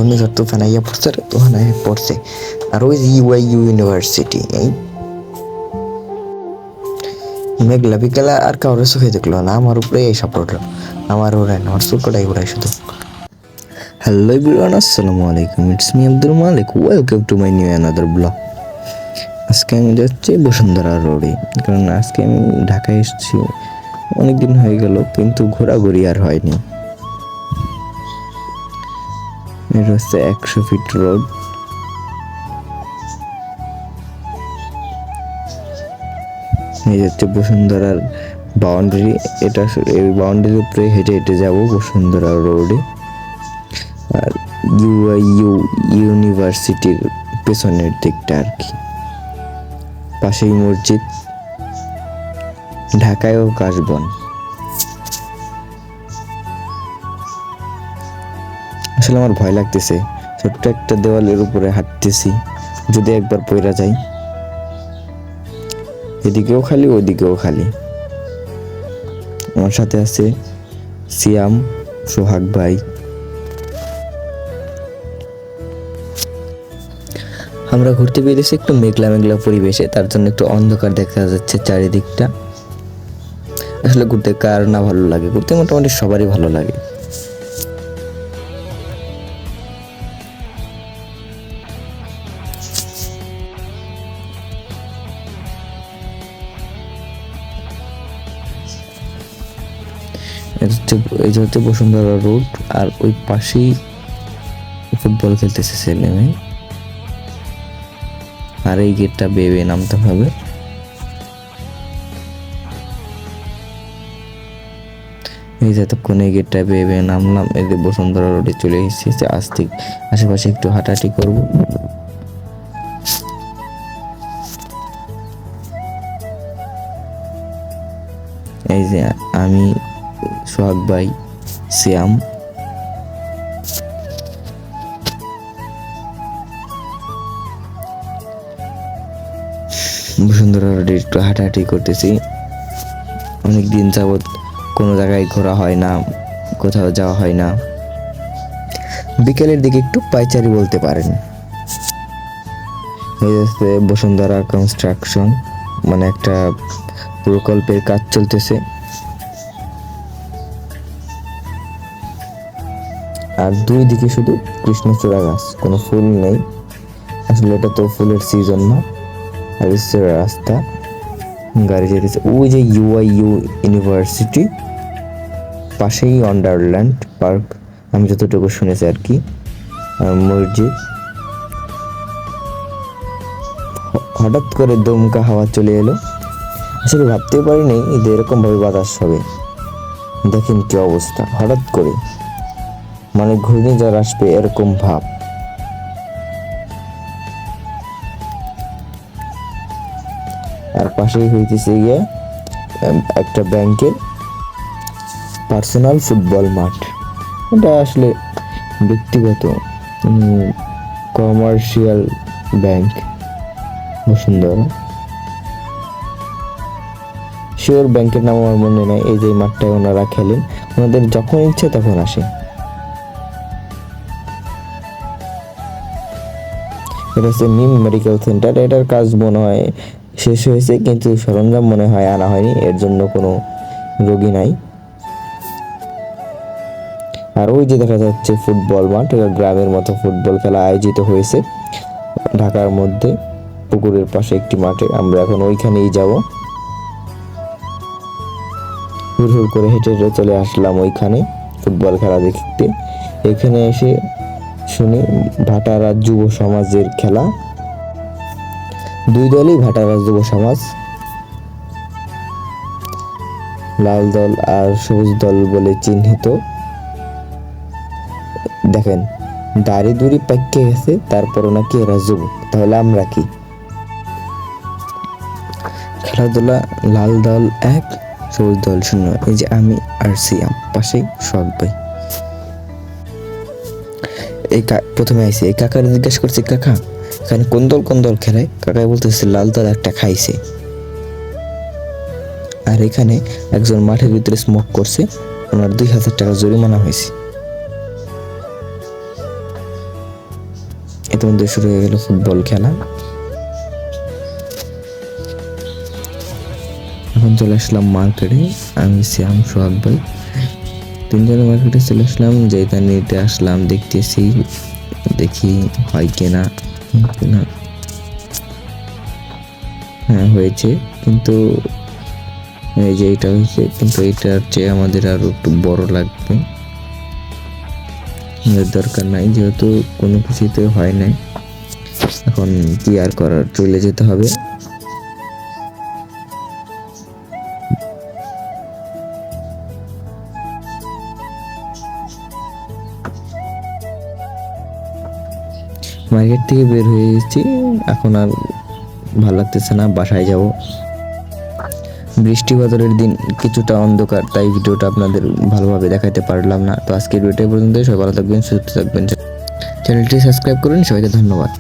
ঘূর্ণিঝড় তুফান আইয়া পড়ছে, তুফান আইয়া পড়ছে। আর ওই যে ইউআইইউ ইউনিভার্সিটি, এই মেঘলা বিকেলা আর কাউরে চোখে দেখলো না, আমার উপরে এসে পড়লো। আমার ওরাই না, আমার চোখটাই ওরাই শুধু। হ্যালো এভরিওয়ান, আসসালামু আলাইকুম, it's me Abdul Malik, welcome to my new another blog. আজকে আমি যাচ্ছি বসুন্ধরা রোডে, কারণ আজকে আমি ঢাকায় এসেছি অনেকদিন হয়ে গেল, কিন্তু ঘোরাঘুরি আর হয়নি। এটা হচ্ছে 100 ফিট রোড। এই হচ্ছে বসুন্ধরার বাউন্ডারি। এটা এই বাউন্ডারির উপরে হেঁটে হেঁটে যাবো বসুন্ধরা রোডে। আর ইউআইইউ ইউনিভার্সিটির পেছনের দিকটা আর কি, পাশেই মসজিদ, ঢাকায়ও কাশবন। আসলে আমার ভয় লাগতেছে, ছোট্ট একটা দেওয়ালের উপরে হাঁটতেছি, যদি একবার পইরা যাই। এদিকেও খালি ওইদিকেও খালি। আমার সাথে আছে সিয়াম, সোহাগ ভাই। আমরা ঘুরতে বেরিয়েছি একটু মেঘলা মেঘলা পরিবেশে, তার জন্য একটু অন্ধকার দেখা যাচ্ছে চারিদিকটা। আসলে ঘুরতে কার না ভালো লাগে, ঘুরতে মোটামুটি সবারই ভালো লাগে। এই যে হচ্ছে বসুন্ধরা রোড, আর ওই পাশেই ফুটবল খেলতেছে ছেলে মেয়ে। আর এই গেটটা বেয়ে নামতে হবে। এই যে এতক্ষণ এই গেটটা বেয়ে নামলাম, এই যে বসুন্ধরা রোডে চলে এসেছি। আশেপাশে একটু হাঁটাহাঁটি করব। এই যে আমি, সোহাগ ভাই, সিয়াম। বসুন্ধরা রোডে একটু হাঁটাহাঁটি করতেছি। অনেকদিন যাবৎ কোনো জায়গায় ঘোরা হয় না, কোথাও যাওয়া হয় না। বিকেলের দিকে একটু পায়চারি বলতে পারেন। এই হচ্ছে বসুন্ধরা কনস্ট্রাকশন, মানে একটা প্রকল্পের কাজ চলতেছে। আর দুই দিকে শুধু কৃষ্ণচূড়া গাছ, কোনো ফুল নেই। আসলে এটা তো ফুলের সিজন না। আর হচ্ছে রাস্তা, গাড়ি যেতেছে। ওই যে ইউআইইউ ইউনিভার্সিটি, পাশেই ওয়ান্ডারল্যান্ড পার্ক, আমি যতটুকু শুনেছি আর কি। মসজিদ। হঠাৎ করে দমকা হাওয়া চলে এলো। আসলে ভাবতেই পারিনি যে এরকম ভাবে বাতাস হবে। দেখেন কি অবস্থা, হঠাৎ করে, মানে ঘূর্ণিঝড় আসবে এরকম ভাব। আর পাশেই হইতেছে গিয়ে একটা ব্যাংকের পার্সোনাল ফুটবল মাঠ। এটা আসলে ব্যক্তিগত কমার্শিয়াল ব্যাংক বসুন্ধরা। শিওর ব্যাংকের নাম আমার মনে নেই। এই যে মাঠটায় ওনারা খেলেন, ওনাদের যখন ইচ্ছে তখন আসে। এটা হচ্ছে মিম মেডিকেল সেন্টার। এটার কাজ মনে হয় শেষ হয়েছে, কিন্তু সরঞ্জাম মনে হয় আনা হয়নি, এর জন্য কোনো রোগী নাই। আর ওই যে দেখা যাচ্ছে ফুটবল মাঠ, এটা গ্রামের মতো ফুটবল খেলা আয়োজিত হয়েছে ঢাকার মধ্যে, পুকুরের পাশে একটি মাঠে। আমরা এখন ওইখানেই যাব। হুড় করে হেঁটে হেঁটে চলে আসলাম ওইখানে ফুটবল খেলা দেখতে। এখানে এসে শুনি ভাটারা যুব সমাজের খেলা। দুই দলই ভাটারা যুব সমাজ, লাল দল আর সবুজ দল বলে চিহ্নিত। দেখেন দাড়ি দুড়ি পাইকে গেছে, তারপরও নাকি এরা যুবক, তাহলে আমরা কি? খেলাধুলা, লাল দল 1, সবুজ দল 0। এই যে আমি আর সিয়াম, পাশেই সোহাগ ভাই। এই প্রথমে আইসে এই কাকার জিজ্ঞেস করছে, কাকা এখানে কোন দল খেলায়? কাকাই বলতেছে লাল দল একটা খাইছে। আর এখানে একজন মাঠের ভিতরে স্মোক করছে, ওনার 2000 টাকা জরিমানা হয়েছে। ইতিমধ্যে শুরু হয়ে গেল ফুটবল খেলা। এখন চলে আসলাম মার্কেটে, আমি শ্যাম সোহাগ ভাই তিনজনে মার্কেটে চলে আসলাম। যেটা নিতে আসলাম দেখতেছি, দেখি হয় কিনা। হ্যাঁ হয়েছে, কিন্তু এই যে এটা হয়েছে, কিন্তু এটার চেয়ে আমাদের আরো একটু বড় লাগবে। দরকার নাই, যেহেতু কোনো কিছুতে হয় নাই, এখন কি আর করার, চলে যেতে হবে। মার্কেট থেকে বের হয়ে গেছি, এখন আর ভালো লাগতেছে না, বাসায় যাব। বৃষ্টি বাদলের দিন, কিছুটা অন্ধকার, তাই ভিডিওটা আপনাদের ভালোভাবে দেখাতে পারলাম না। তো আজকের ভিডিওটা পর্যন্ত, সবাই ভালো থাকবেন, সুস্থ থাকবেন, চ্যানেলটি সাবস্ক্রাইব করুন। সবাইকে ধন্যবাদ।